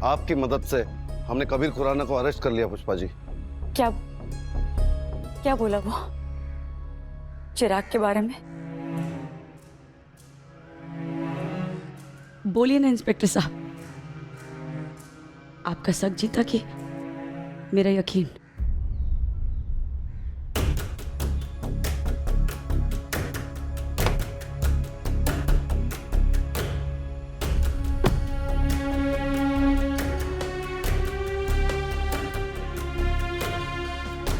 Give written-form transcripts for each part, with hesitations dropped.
आपकी मदद से हमने कबीर खुराना को अरेस्ट कर लिया पुष्पा जी। क्या क्या बोला वो चिराग के बारे में? बोलिए ना इंस्पेक्टर साहब, आपका शक जीता कि मेरा यकीन?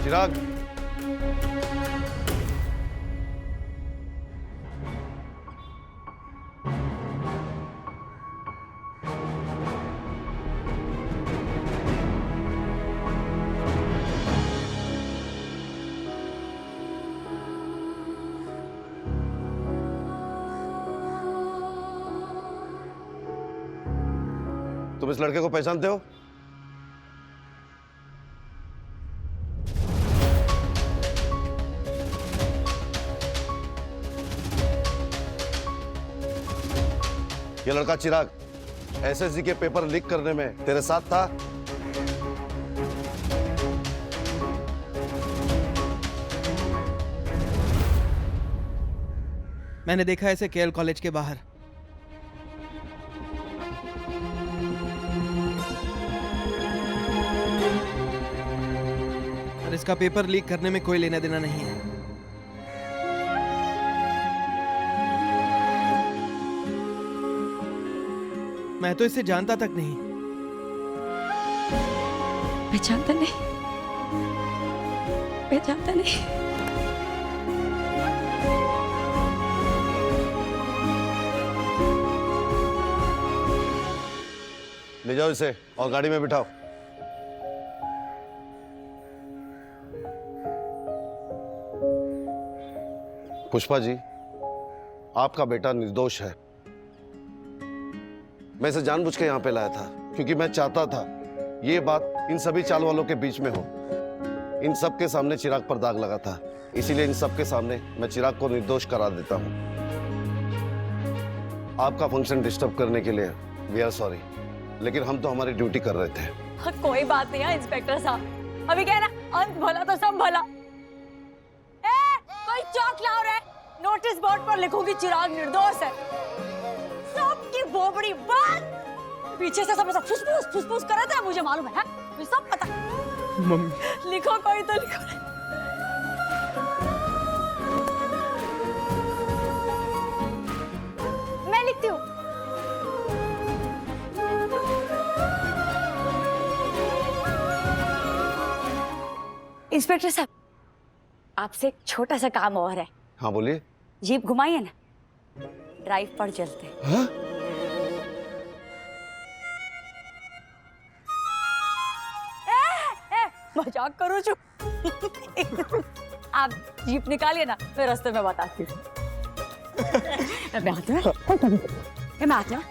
चिराग, तुम इस लड़के को पहचानते हो? ये लड़का चिराग एसएससी के पेपर लीक करने में तेरे साथ था? मैंने देखा इसे केएल कॉलेज के बाहर। और इसका पेपर लीक करने में कोई लेना देना नहीं है। मैं तो इसे जानता तक नहीं। पहचानता नहीं, पहचानता नहीं। ले जाओ इसे और गाड़ी में बिठाओ। पुष्पा जी, आपका बेटा निर्दोष है। मैं इसे जानबूझ के यहां पे लाया था क्योंकि मैं चाहता था ये बात इन सभी चाल वालों के बीच में हो। इन सब के सामने चिराग पर दाग लगा था, इसीलिए इन सब के सामने मैं चिराग को निर्दोष करार देता हूं। आपका फंक्शन डिस्टर्ब करने के लिए वी आर सॉरी, लेकिन हम तो हमारी ड्यूटी कर रहे थे। कोई बात नहीं है इंस्पेक्टर साहब, अभी क्या है ना, अंत भला तो सब भला। कोई चौक लाओ रे, नोटिस बोर्ड पर लिखूंगी चिराग निर्दोष है। सबकी बोबड़ी बंद। पीछे से सब फुसफुस फुसफुस कर रहे थे, मुझे मालूम है, मुझे सब पता। मम्मी लिखो कोई तो लिखो। मैं लिखती हूँ। इंस्पेक्टर साहब, आपसे एक छोटा सा काम और है। हाँ बोलिए। जीप घुमाइए ना, ड्राइव पर चलते। हाँ? मजाक करो जो। आप जीप निकालिए ना, मैं रास्ते में बताती हूँ। मैं आती हूँ। मैं आती हूँ।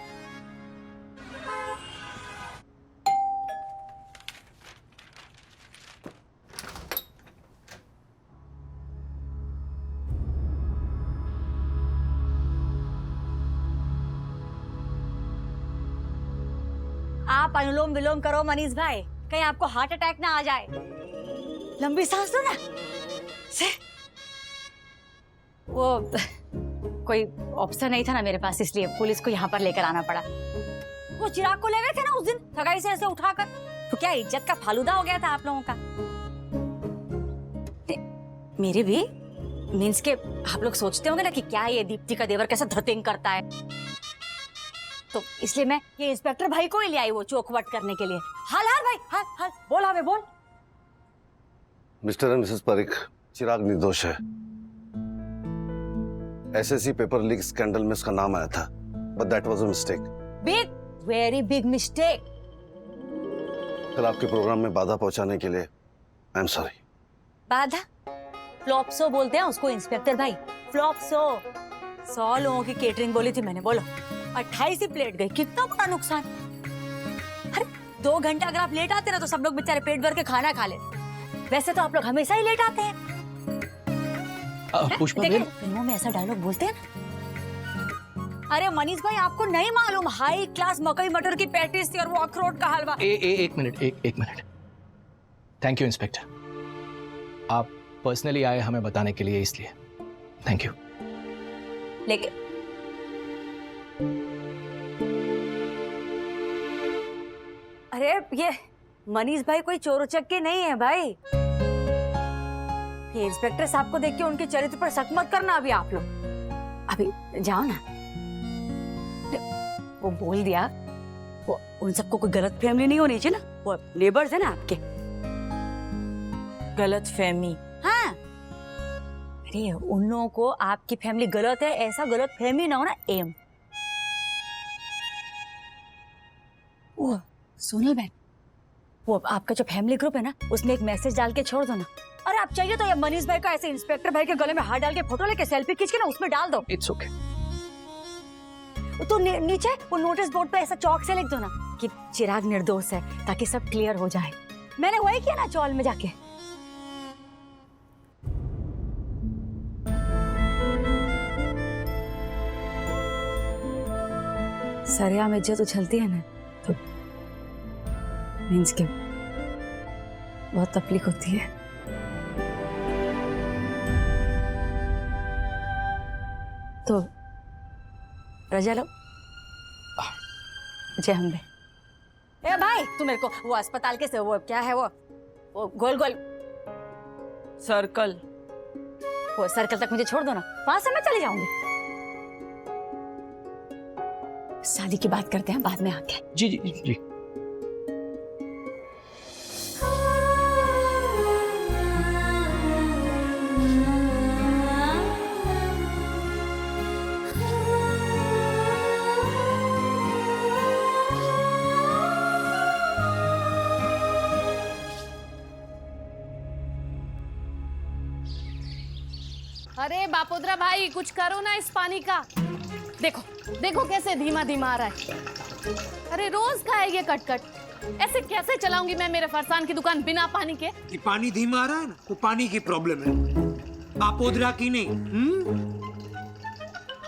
आप अनुलोम विलोम करो मनीष भाई, कहीं आपको हार्ट अटैक ना आ जाए। लंबी सांस लो ना। से वो कोई ऑप्शन नहीं था ना मेरे पास, इसलिए पुलिस को यहाँ पर लेकर आना पड़ा। वो चिराग को ले गए थे ना उस दिन ठगाई से ऐसे उठाकर, तो क्या इज्जत का फालूदा हो गया था आप लोगों का। मेरे भी मीन्स के आप लोग सोचते होंगे ना कि क्या ये दीप्ति का देवर कैसा धतिंग करता है, तो इसलिए मैं ये इंस्पेक्टर भाई को ही ले आई वो चौखवट करने के लिए। हाल हाल भाई, हाल हाल बोल, हमें बोल। मिस्टर एंड मिसेस परीख, चिराग निर्दोष है। एसएससी पेपर लीक स्कैंडल में उसका नाम आया था, but that was a mistake. Big, very big mistake. कल आपके प्रोग्राम में बाधा पहुंचाने के लिए आई एम सॉरी। बाधा? फ्लॉप्सो बोलते हैं उसको इंस्पेक्टर भाई, फ्लॉप्सो। 100 लोगों की केटरिंग बोली थी मैंने, बोलो 28 ही प्लेट गई, कितना बड़ा नुकसान। अरे 2 घंटे अगर आप लेट आते ना तो सब लोग बेचारे पेट भर के खाना खा ले। वैसे तो आप लोग हमेशा ही लेट आते हैं। पुष्पा बहन, फिल्मों में ऐसा डायलॉग बोलते हैं ना। अरे मनीष भाई आपको नहीं मालूम, हाई क्लास मकई मटर की पैटीज थी और वो अखरोट का हलवा। एक मिनट। थैंक यू इंस्पेक्टर, आप पर्सनली आए हमें बताने के लिए, इसलिए थैंक यू। लेकिन अरे ये मनीष भाई कोई चोर उचक्के नहीं है भाई। ये इंस्पेक्टर साहब को देख के उनके चरित्र पर शक मत करना। अभी आप लोग अभी जाओ ना। वो बोल दिया, वो उन सबको कोई गलत फहमी नहीं होनी चाहिए ना, वो नेबर्स है ना आपके। गलत फहमी? हाँ, अरे उन लोगों को आपकी फैमिली गलत है ऐसा गलत फहमी ना हो ना। एम वो सोनल बहन, वो आपका जो फैमिली ग्रुप है ना उसमें एक मैसेज डाल के छोड़ दो ना। अरे आप चाहिए तो ये मनीष भाई का ऐसे इंस्पेक्टर भाई के गले में हाथ डाल के फोटो लेके सेल्फी खींच के ना उसमें डाल दो। It's okay. तो नीचे वो नोटिस बोर्ड पे ऐसा चौक से लिख दो ना कि चिराग निर्दोष है, ताकि सब क्लियर हो जाए। मैंने वही किया ना चौल में जाके। सरिया में इज्जत उछलती है ना तो मीन्स के बहुत तकलीफ होती है। तो रजा लो। जय अम्बे। ए भाई तू मेरे को वो अस्पताल के से वो क्या है वो गोल गोल सर्कल, वो सर्कल तक मुझे छोड़ दो ना, वहां से मैं चली जाऊंगी। शादी की बात करते हैं बाद में आके। जी जी जी जी। अरे बापोद्रा भाई कुछ करो ना इस पानी का। देखो देखो कैसे धीमा धीमा आ रहा है। अरे रोज का है ये कटकट, ऐसे कैसे चलाऊंगी मैं मेरे फरसान की दुकान बिना पानी के। कि पानी धीमा आ रहा है ना, वो पानी की प्रॉब्लम है, बापोद्रा की नहीं।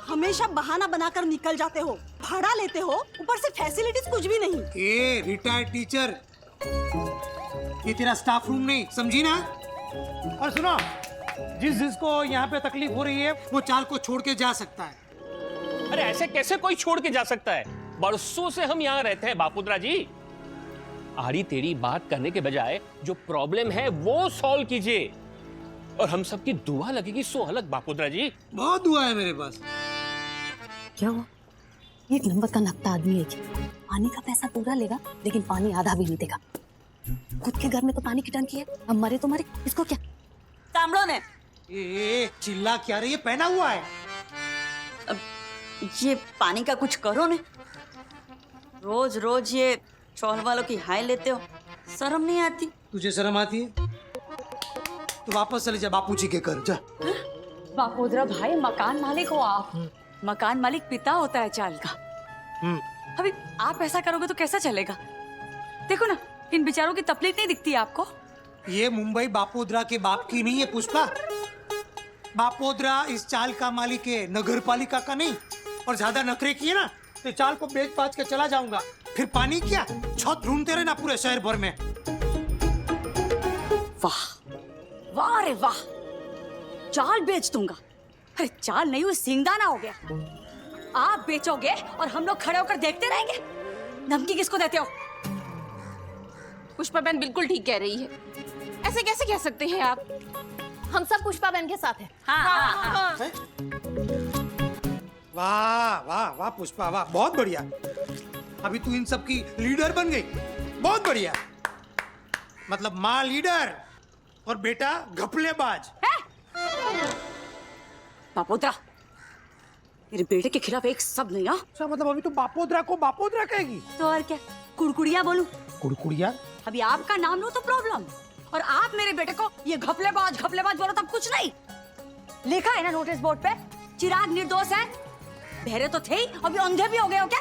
हमेशा बहाना बनाकर निकल जाते हो, भाड़ा लेते हो, ऊपर से फैसिलिटीज कुछ भी नहीं। ए रिटायर्ड टीचर, ये तेरा स्टाफ रूम नहीं, समझी ना। और सुनो, जिसको यहाँ पे तकलीफ हो रही है वो चाल को छोड़ के जा सकता है। अरे ऐसे कैसे कोई छोड़ के जा सकता है? बरसों से हम यहाँ रहते हैं बापुद्रा जी। आड़ी तेरी बात करने के बजाय जो प्रॉब्लम है वो सॉल्व कीजिए, और हम सबकी दुआ लगेगी सो अलग बापुद्रा जी। बहुत दुआ है मेरे पास। क्या हुआ? एक नंबर का नकता आदमी है। पानी का पैसा पूरा लेगा लेकिन पानी आधा भी नहीं देगा। खुद के घर में तो पानी की टंकी है, अब मरे तो मरे, इसको क्या। कामड़ों ने चिल्ला क्या रही है, पहना हुआ है। अब ये पानी का कुछ करो ने। रोज रोज ये चौल वालों की हाय लेते हो, शर्म नहीं आती? तुझे शर्म आती है तो वापस चले जा बापू जी के घर जा। बापोद्रा भाई मकान मालिक हो आप, मकान मालिक पिता होता है चाल का। अभी आप ऐसा करोगे तो कैसा चलेगा? देखो ना इन बेचारों की तकलीफ नहीं दिखती आपको? ये मुंबई बापोद्रा के बाप की नहीं है पुष्पा। बापोद्रा इस चाल का मालिक है, नगर पालिका का नहीं। और ज्यादा नखरे किए ना तो चाल को बेच बाच के चला जाऊंगा, फिर पानी क्या छत ढूंढते रहना पूरे शहर भर में। वाह वाह रे वाह, चाल बेच दूंगा। अरे चाल नहीं, वो सिंगदाना हो गया। आप बेचोगे और हम लोग खड़े होकर देखते रहेंगे? धमकी किसको देते हो? पुष्पा बहन बिल्कुल ठीक कह रही है, ऐसे कैसे कह सकते हैं आप? हम सब पुष्पा बहन के साथ हैं। हाँ। वाह वाह वाह पुष्पा वाह, बहुत बढ़िया। अभी तू इन सब की लीडर बन गई, बहुत बढ़िया। मतलब माँ लीडर और बेटा घपलेबाज। बापोद्रा, मेरे बेटे के खिलाफ एक शब्द नहीं। हाँ अच्छा, मतलब अभी तो बापोद्रा को बापोद्रा कहेगी? तो और क्या, कुड़कुड़िया बोलूं? कुड़कुड़िया? अभी आपका नाम लो तो प्रॉब्लम, और आप मेरे बेटे को ये घपलेबाज घपलेबाज बोलो तब कुछ नहीं। लिखा है ना नोटिस बोर्ड पे, चिराग निर्दोष है। बहरे तो थे ही, अभी अंधे भी हो गए हो क्या?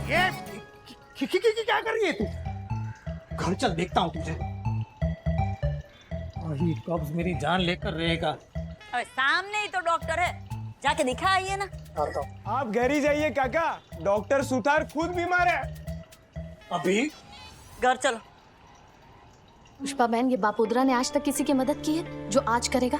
ये क्या कर रही है तू? घर चल, देखता हूँ तुझे। वही कब्ज मेरी जान लेकर रहेगा। अरे सामने ही तो डॉक्टर है, जाके दिखा आइए ना। आप घर ही जाइए काका, डॉक्टर सुतार खुद बीमार है। अभी घर चलो। पुष्पा बहन, ये बापोद्रा ने आज तक किसी की मदद की है जो आज करेगा?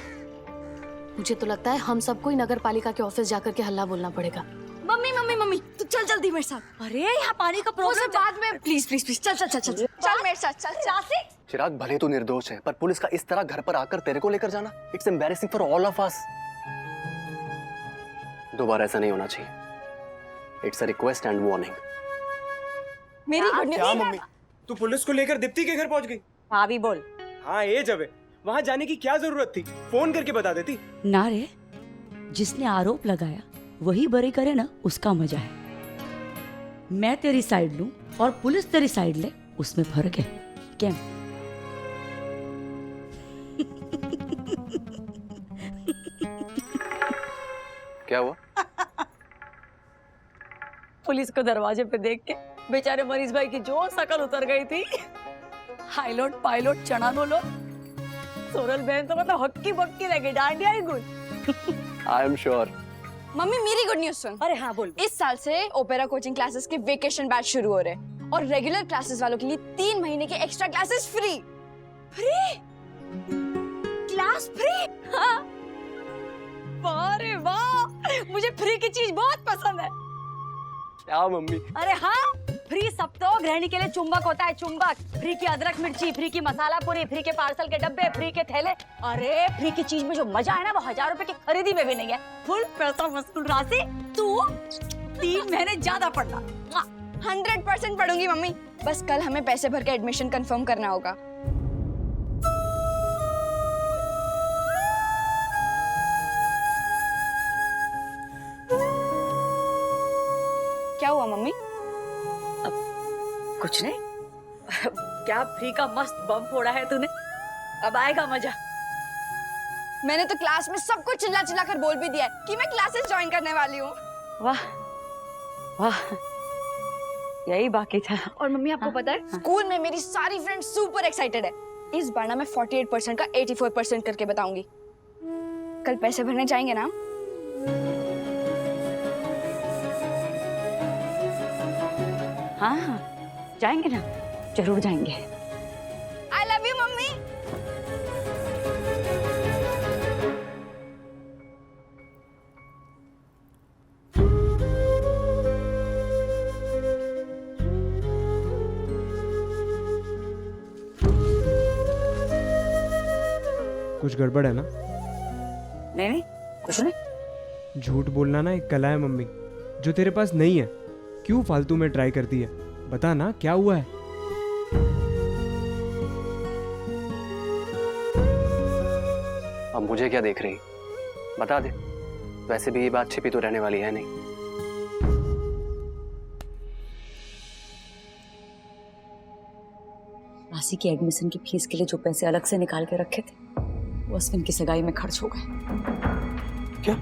मुझे तो लगता है हम सबको ही नगर पालिका के ऑफिस जाकर के हल्ला बोलना पड़ेगा। मम्मी मम्मी मम्मी तू चल जल्दी मेरे साथ। अरे यहाँ पानी का वो सब प्रॉब्लम बाद में, प्लीज प्लीज प्लीज चल चल चल चल चल मेरे साथ चल राशि। चिराग, भले तू निर्दोष है, पर पुलिस का इस तरह घर पर आकर तेरे को लेकर जाना, it's embarrassing for all of us. दोबारा ऐसा नहीं होना चाहिए। It's a request and warning. मेरी गुड क्या न्यूज़। मम्मी, तू पुलिस को लेकर दीप्ति के घर पहुंच गई? हाँ भी बोल। हाँ ये जब है, वहाँ जाने की क्या जरूरत थी? फोन करके बता देती। ना रे, जिसने आरोप लगाया वही बरी करे ना, उसका मजा है। मैं तेरी साइड लूं और पुलिस तेरी साइड ले, उसमें फर्क है। क्या क्या हुआ? पुलिस को दरवाजे पे देख के बेचारे मरीज भाई की जो शकल उतर गई थी। हाईलोट पायलोट चना नो लो, सोरल बहन तो मतलब हक्की बक्की रह गई, डांडिया ही good. I am sure. Mummy मेरी गुड न्यूज़ सुन। अरे हाँ बोल। इस साल से ओपेरा कोचिंग क्लासेस के वेकेशन बैच शुरू हो रहे हैं और रेगुलर क्लासेस वालों के लिए 3 महीने के extra classes free. Free class free. हाँ। अरे वाह, मुझे फ्री की चीज बहुत पसंद है। क्या मम्मी? अरे हाँ, फ्री सब तो गृहिणी के लिए चुंबक होता है, चुंबक। फ्री की अदरक मिर्ची, फ्री की मसाला पूरी, फ्री के पार्सल के डब्बे, फ्री के थैले। अरे फ्री की चीज में जो मजा है ना, वो 1000 रुपए की खरीदी में भी नहीं है। फुल पैसा वसूल राशि। तू 3 महीने ज्यादा पढ़ना। 100% पढ़ूंगी मम्मी, बस कल हमें पैसे भर के एडमिशन कंफर्म करना होगा। क्या हुआ मम्मी? कुछ नहीं। क्या फ्री का मस्त बम फोड़ा है तूने, अब आएगा मजा। मैंने तो क्लास में सबको चिल्ला चिल्ला कर बोल भी दिया है कि मैं क्लासेस ज्वाइन करने वाली हूँ। वाह वाह, यही बाकी था। और मम्मी आपको पता है, स्कूल में मेरी सारी फ्रेंड्स सुपर एक्साइटेड है। इस बार ना मैं 48% का 84% करके बताऊंगी। कल पैसे भरने जाएंगे ना? हाँ हाँ जाएंगे ना, जरूर जाएंगे। I love you mummy. कुछ गड़बड़ है ना? नहीं नहीं कुछ नहीं। झूठ बोलना ना एक कला है मम्मी, जो तेरे पास नहीं है। क्यों फालतू में ट्राई करती है? बता ना क्या हुआ है? अब मुझे क्या देख रही? बता दे। वैसे भी ये बात छिपी तो रहने वाली है नहीं। राशि की एडमिशन की फीस के लिए जो पैसे अलग से निकाल के रखे थे, वो अश्विन की सगाई में खर्च हो गए। क्या?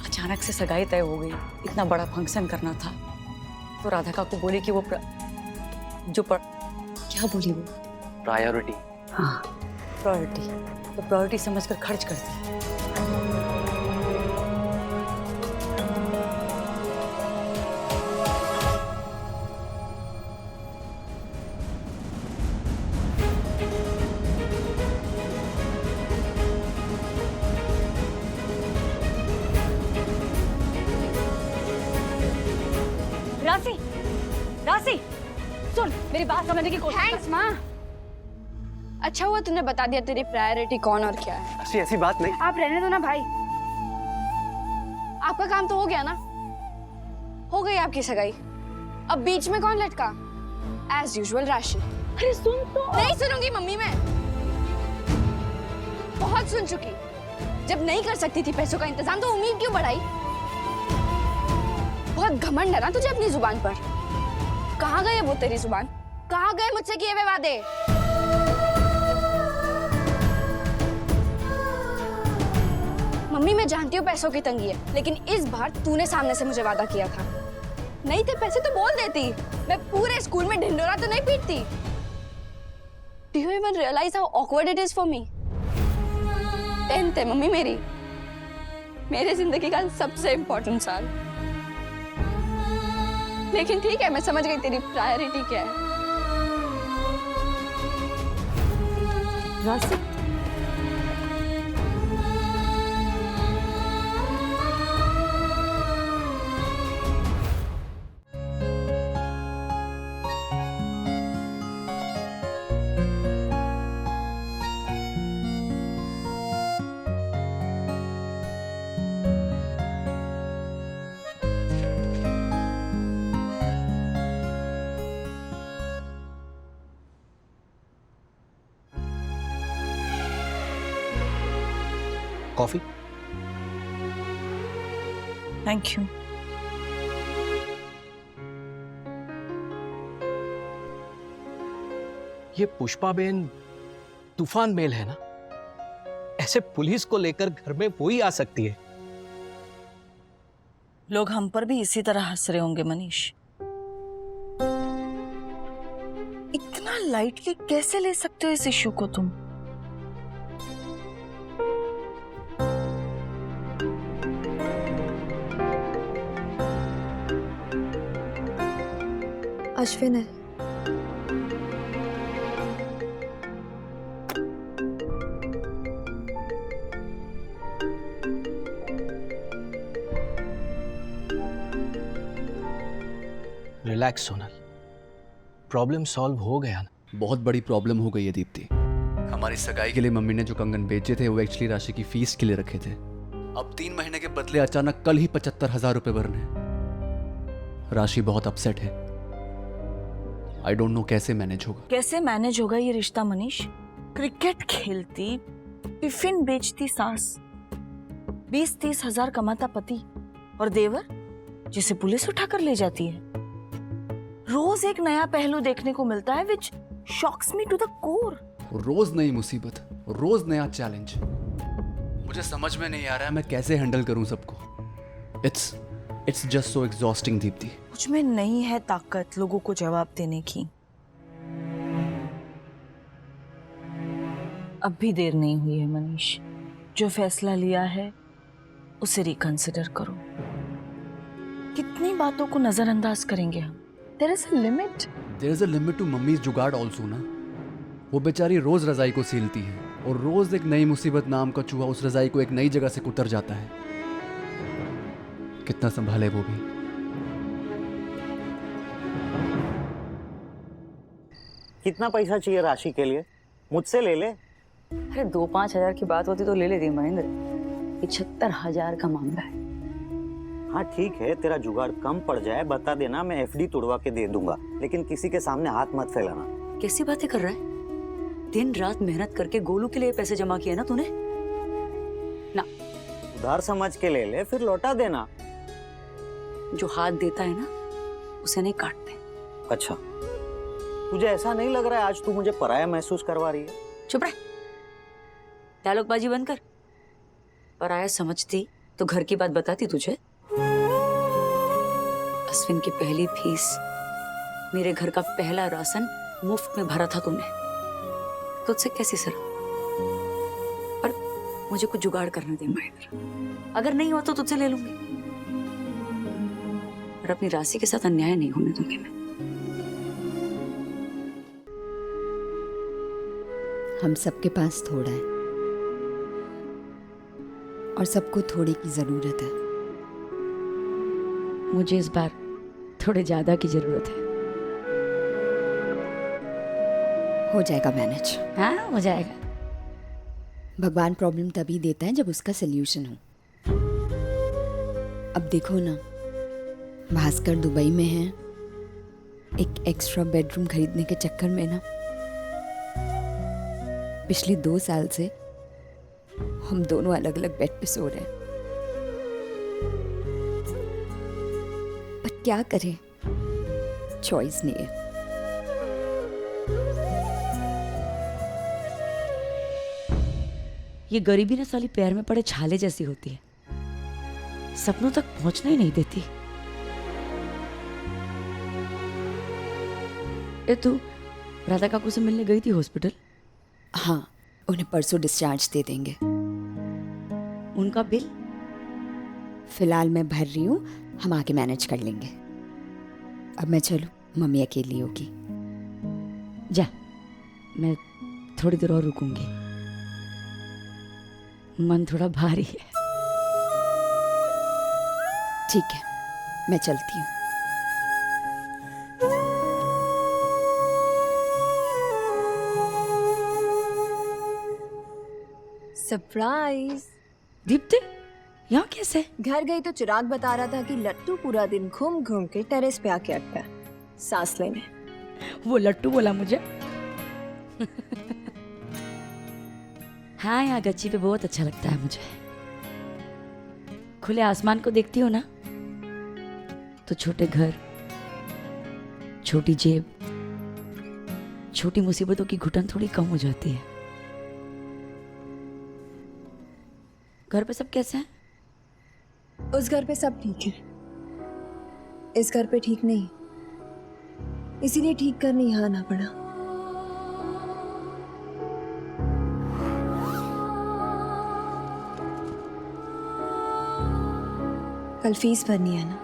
अचानक से सगाई तय हो गई, इतना बड़ा फंक्शन करना था, तो राधिका को बोली कि वो क्या बोली वो? प्रायोरिटी। हाँ प्रायोरिटी, तो प्रायोरिटी समझकर खर्च कर दी। राशि, राशि, सुन मेरी बात समझने की कोशिश कर। थैंक्स माँ। अच्छा हुआ तूने बता दिया तेरी प्रायोरिटी कौन और क्या है। ऐसी बात नहीं। आप रहने दो ना भाई, आपका काम तो हो गया ना, हो गई आपकी सगाई। अब बीच में कौन लटका? एज यूजुअल राशि। अरे सुन तो। नहीं सुनूंगी मम्मी, मैं बहुत सुन चुकी। जब नहीं कर सकती थी पैसों का इंतजाम तो उम्मीद क्यों बढ़ाई? बहुत घमंड है ना तुझे अपनी जुबान पर। कहाँ गए वो तेरी जुबान? कहाँ गए मुझसे किए हुए वादे? मम्मी मैं जानती हूँ पैसों की तंगी है, लेकिन इस बार तूने सामने से मुझे वादा किया था। नहीं थे पैसे तो बोल देती, मैं पूरे स्कूल में ढिंडोरा तो नहीं पीटती। Do you even realize how awkward it is for me? 10th है मम्मी मेरी, मेरे जिंदगी का सबसे इम्पोर्टेंट साल। लेकिन ठीक है, मैं समझ गई तेरी प्रायोरिटी क्या है। राशि, कॉफी? Thank you. ये पुष्पाबेन तूफान मेल है ना? ऐसे पुलिस को लेकर घर में वो ही आ सकती है। लोग हम पर भी इसी तरह हंस रहे होंगे मनीष। इतना लाइटली कैसे ले सकते हो इस इश्यू को तुम? अश्विन है। रिलैक्स सोनल, प्रॉब्लम सॉल्व हो गया ना? बहुत बड़ी प्रॉब्लम हो गई है दीप्ति। हमारी सगाई के लिए मम्मी ने जो कंगन बेचे थे वो एक्चुअली राशि की फीस के लिए रखे थे। अब 3 महीने के बदले अचानक कल ही 75,000 रुपए भरने हैं। राशि बहुत अपसेट है। आई डोंट नो कैसे मैनेज होगा। कैसे मैनेज होगा ये रिश्ता मनीष? क्रिकेट खेलती, टिफिन बेचती सास, 20-30 हजार कमाता पति, और देवर जिसे पुलिस उठाकर ले जाती है। रोज एक नया पहलू देखने को मिलता है which shocks me to the core। रोज नई मुसीबत, रोज नया चैलेंज। मुझे समझ में नहीं आ रहा है मैं कैसे हैंडल करूं सबको। It's just so exhausting Deepti. मुझ में नहीं है ताकत लोगों को जवाब देने की। अब भी देर नहीं हुई है मनीष। जो फैसला लिया है उसे रिकंसिडर करो। कितनी बातों को नजरअंदाज करेंगे हम? There is a limit. There is a limit to मम्मी's जुगाड़ also ना। वो बेचारी रोज रजाई को सीलती है और रोज एक नई मुसीबत नाम का चूहा उस रजाई को एक नई जगह से कुतर जाता है। कितना संभाले वो भी। कितना पैसा चाहिए राशि के लिए? मुझसे ले ले। अरे 2-5 हजार की बात होती तो ले लेती महेंद्र। 75,000 का मामला है। हाँ ठीक है, तेरा जुगाड़ कम पड़ जाए बता देना, मैं एफडी तोड़वा के दे दूंगा, लेकिन किसी के सामने हाथ मत फैलाना। कैसी बातें कर रहा है? दिन रात मेहनत करके गोलू के लिए पैसे जमा किए ना तूने? ना, उधार समझ के ले ले, फिर लौटा देना। जो हाथ देता है ना उसे नहीं काटते। अच्छा, तुझे ऐसा नहीं लग रहा है आज तू मुझे पराया महसूस करवा रही है? चुप रह, डायलॉगबाजी बंद कर। पराया समझती तो घर की बात बताती तुझे। अश्विन की पहली फीस, मेरे घर का पहला राशन मुफ्त में भरा था तूने। तुझसे कैसी सर? पर मुझे कुछ जुगाड़ करने दे महेंद्र। अगर नहीं हो तो तुझसे ले लूंगी, पर अपनी राशि के साथ अन्याय नहीं होने दूंगी मैं। हम सबके पास थोड़ा है और सबको थोड़े की जरूरत है। मुझे इस बार थोड़े ज्यादा की जरूरत है। हो जाएगा मैनेज। हाँ हो जाएगा। भगवान प्रॉब्लम तभी देता है जब उसका सल्यूशन हो। अब देखो ना, भास्कर दुबई में है, एक एक्स्ट्रा बेडरूम खरीदने के चक्कर में ना पिछले 2 साल से हम दोनों अलग अलग बेड पे सो रहे हैं। पर क्या करें, चॉइस नहीं है। ये गरीबी ना साली पैर में पड़े छाले जैसी होती है, सपनों तक पहुंचना ही नहीं देती। ए तू राधा काकू से मिलने गई थी हॉस्पिटल? हाँ, उन्हें परसों डिस्चार्ज दे देंगे। उनका बिल? फिलहाल मैं भर रही हूँ, हम आके मैनेज कर लेंगे। अब मैं चलूँ, मम्मी अकेली होगी। जा, मैं थोड़ी देर और रुकूंगी, मन थोड़ा भारी है। ठीक है, मैं चलती हूँ। सरप्राइज। दीप्ति, यहाँ कैसे? घर गई तो चिराग बता रहा था कि लट्टू पूरा दिन घूम घूम के टेरेस पे आके अटका है सांस लेने। वो लट्टू बोला मुझे। हाँ, यहाँ गच्ची पे बहुत अच्छा लगता है मुझे। खुले आसमान को देखती हो ना, तो छोटे घर, छोटी जेब, छोटी मुसीबतों की घुटन थोड़ी कम हो जाती है। घर पे सब कैसे हैं? उस घर पे सब ठीक है, इस घर पे ठीक नहीं, इसीलिए ठीक करने यहाँ आना पड़ा। कल फीस भरनी है ना?